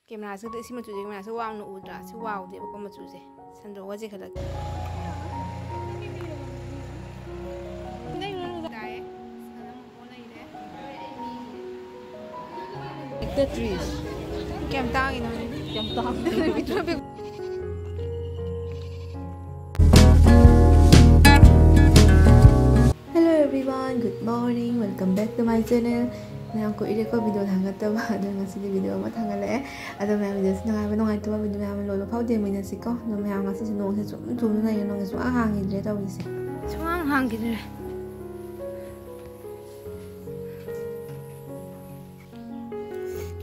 Camera से इसी मचू camera से वाव न उद्रा से वाव दे बको मचू से संदो वजे खलक The trees. Cam tang ino. Cam tang. Hello everyone, good morning. Welcome back to my channel. Now ko ire ko video thangat ta ba do ngasi video ma thangale ado ma video sna ba nongai to video ma lo phau de mina siko no ma ngasi no se chum na yo no ngi a hang ide ta wi se chuang hang gi de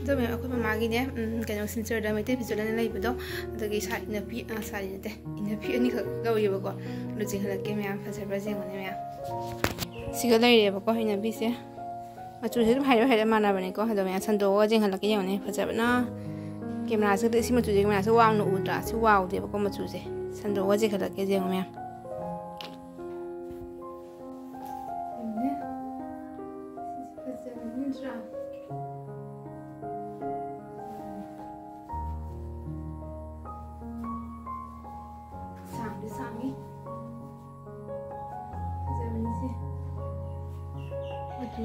do me akoi ma gi ne kano sincere da Meitei Phijol na lai bodo adagi sa Enafi sari ne te Enafi ani khak ga wi ba ko lu jing hala ke ma fa sa ba jing ne ma siga lai re ba ko Enafi se मचू से higher माना बने को हदो मैं संदो जिंग हलक यौने फजबना camera से इसी मचू camera से वाव न उद्रा से वाव दे बको मचू से संदो जिंग हलक जिंग मैं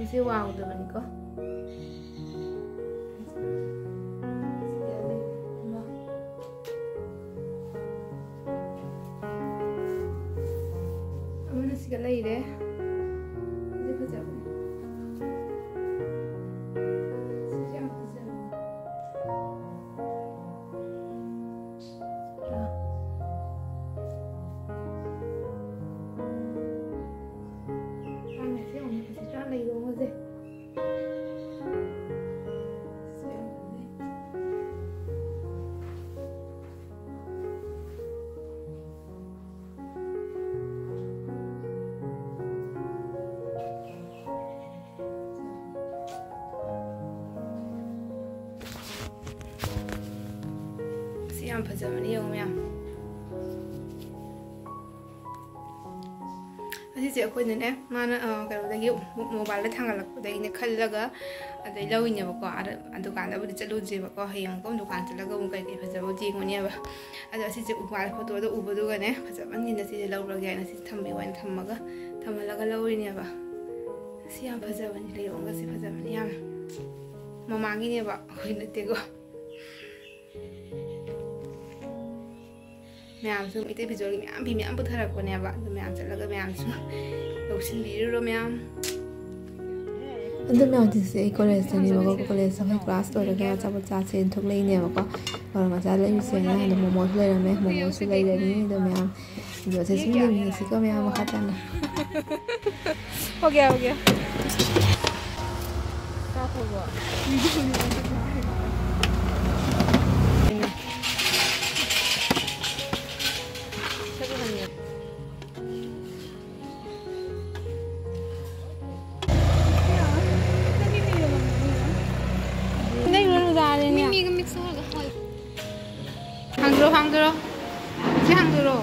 से वाव दे बनी को अमन सिगा लैरे जे फजाबे सिजा फजाबे ꯌꯥꯝ ꯐꯖꯕꯅꯤ ꯌꯦꯡꯉꯣ ꯃꯌꯥꯝ ꯑꯁꯤꯁꯦ ꯑꯩꯈꯣꯏꯅꯅꯦ ꯃꯥꯅ ꯀꯩꯅꯣꯗꯒꯤ ꯃꯣꯕꯥꯏꯜꯗ ꯊꯥꯡꯒꯠꯂꯛꯄꯗꯒꯤꯅꯦ ꯈꯜꯂꯒ ꯑꯗꯩ ꯂꯧꯏꯅꯦꯕꯀꯣ ꯗꯨꯀꯥꯟꯗꯕꯨꯗꯤ ꯆꯠꯂꯨꯗ꯭ꯔꯤꯕꯀꯣ ꯍꯌꯦꯡ ꯑꯃꯨꯛ ꯗꯨꯀꯥꯟ ꯆꯠꯂꯒ ꯑꯃꯨꯛ ꯀꯩꯀꯩ ꯐꯖꯕ ꯌꯦꯡꯉꯨꯅꯦꯕ ꯑꯗꯣ ꯑꯁꯤꯁꯦ ꯃꯣꯕꯥꯏꯜ ꯐꯣꯇꯣꯗ ꯎꯕꯗꯨꯒꯅꯦ ꯐꯖꯕꯅꯤꯅ ꯁꯤꯁꯦ ꯂꯧꯔꯒꯦ ꯍꯥꯏꯅ ꯁꯤ ꯊꯝꯕꯤꯌꯣꯅ ꯊꯝꯍꯜꯂꯒ ꯂꯧꯔꯤꯅꯦꯕ ꯁꯤ ꯌꯥꯝ ꯐꯖꯕꯅꯤ ꯂꯩꯔꯣꯡꯒꯁꯤ ꯐꯖꯕꯅꯤ ꯌꯥꯝ ꯃꯃꯥꯡꯒꯤꯅꯦꯕ ꯑꯩꯈꯣꯏ ꯅꯠꯇꯦꯀꯣ मैम सु Meitei Phijol मैम भी मैम पुथरक को नेबा तो मैम चलगा मैम सु लौसिन बिरो मैम अंदर में आती से कॉलेज से नहीं मगर कॉलेज से क्लास तो लगा चाप चा से थोक ले ने मको और मजा ले से ना तो मोमो ले रमे मोमो से ले रही तो मैम जो से सिंग में से को मैम खाता ना हो गया का होगा Hangdro si hangdro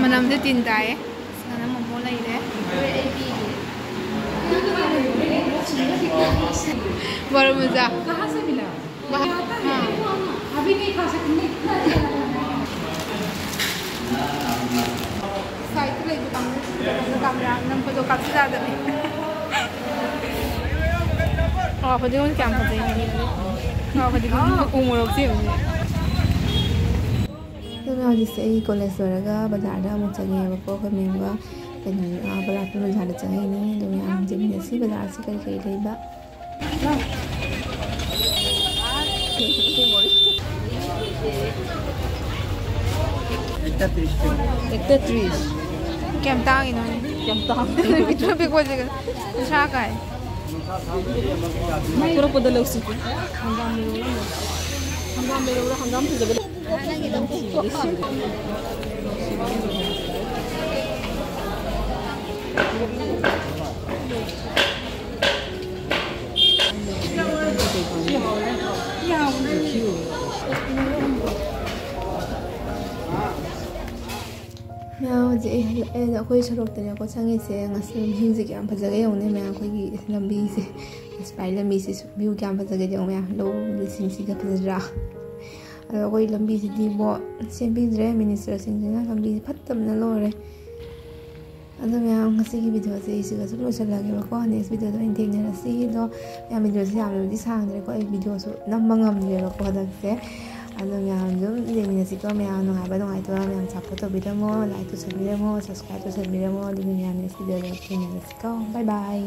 manam de tin tai sana momo lai de baru मजा कहाँ से मिला अभी नहीं खा सकते साइकिल ले कैमरा नम फोटो काफी ज्यादा है और फोटो में क्या पता है तो मैं जिससे कॉलेज वरगा बाजार दा मु चंगे बको ख मेंगा कने बला पे बाजार चंगे नहीं तो मैं जे भी सी बाजार से कई लेबा एक trees कैम तांग इनो cam tang बिटो पे को जगह छा का है पूरा पौधा लग सकते हंगाम तो जब ꯑꯩꯈꯣꯏ ꯁꯣꯔꯣꯛꯇꯅꯦꯀꯣ ꯆꯪꯉꯤꯁꯦ ꯉꯁꯤ ꯍꯤꯡꯁꯦ ꯌꯥꯝ ꯐꯖꯒ ꯌꯧꯅꯦ ꯃꯌꯥꯝ ꯑꯩꯈꯣꯏꯒꯤ ꯂꯝꯕꯤꯁꯦ ꯁꯨꯃꯥꯏꯅ ꯂꯝꯕꯤꯁꯤꯁꯨ ꯚ꯭ꯌꯨ ꯀꯌꯥꯝ ꯐꯖꯒꯗꯤ ꯃꯌꯥꯝ ꯂꯧꯁꯤꯡꯁꯤꯒ ꯐꯖꯗ꯭ꯔꯥ ꯑꯗꯣ ꯑꯩꯈꯣꯏ ꯂꯝꯕꯤꯁꯤꯗꯤ ꯁꯦꯝꯕꯤꯗ꯭ꯔꯦ ꯃꯤꯅꯤꯁꯇꯔꯁꯤꯡꯁꯤꯅ ꯂꯝꯕꯤꯁꯤ ꯐꯠꯇꯕꯅ ꯂꯣꯏꯔꯦ ꯑꯗꯣ ꯃꯌꯥꯝ ꯉꯁꯤꯒꯤ ꯚꯤꯗꯤꯑꯣꯁꯦ ꯑꯩꯁꯤꯒ ꯁꯨꯝ ꯂꯣꯏꯁꯤꯜꯂꯒꯦꯕꯀꯣ ꯅꯦꯛꯁ ꯚꯤꯗꯤꯑꯣꯗ ꯑꯣꯏꯅ ꯊꯦꯡꯅꯔꯁꯤ ꯑꯗꯣ ꯃꯌꯥꯝ ꯚꯤꯗꯤꯑꯣꯁꯦ ꯌꯥꯝꯅꯕꯨꯗꯤ ꯁꯥꯡꯗ꯭ꯔꯦꯀꯣ ꯑꯩ ꯚꯤꯗꯤꯑꯣꯁꯨ ꯅꯝꯕ ꯉꯝꯗ꯭ꯔꯦꯕꯀꯣ ꯍꯟꯗꯛꯁꯦ ꯑꯗꯣ ꯃꯌꯥꯝ ꯑꯗꯨꯝ ꯌꯦꯡꯃꯤꯟꯅꯁꯤꯀꯣ ꯃꯌꯥꯝ ꯅꯨꯡꯉꯥꯏꯕ ꯅꯨꯡꯉꯥꯏꯇꯕ ꯃꯌꯥꯝ ꯁꯞꯄꯣꯔꯠ ꯇꯧꯕꯤꯔꯝꯃꯣ ꯂꯥꯏꯛ ꯇꯧꯁꯟꯕꯤꯔꯝꯃꯣ ꯁꯕꯁꯀ꯭ꯔꯥꯏꯕ ꯇꯧꯁꯟꯕꯤꯔꯝꯃꯣ ꯑꯗꯨꯒ ꯃꯌꯥꯝ ꯅꯦꯛꯁ ꯚꯤꯗꯤꯑꯣꯗ ꯊꯦꯡꯅꯔꯁꯤꯀꯣ ꯕꯥꯏ ꯕꯥꯏ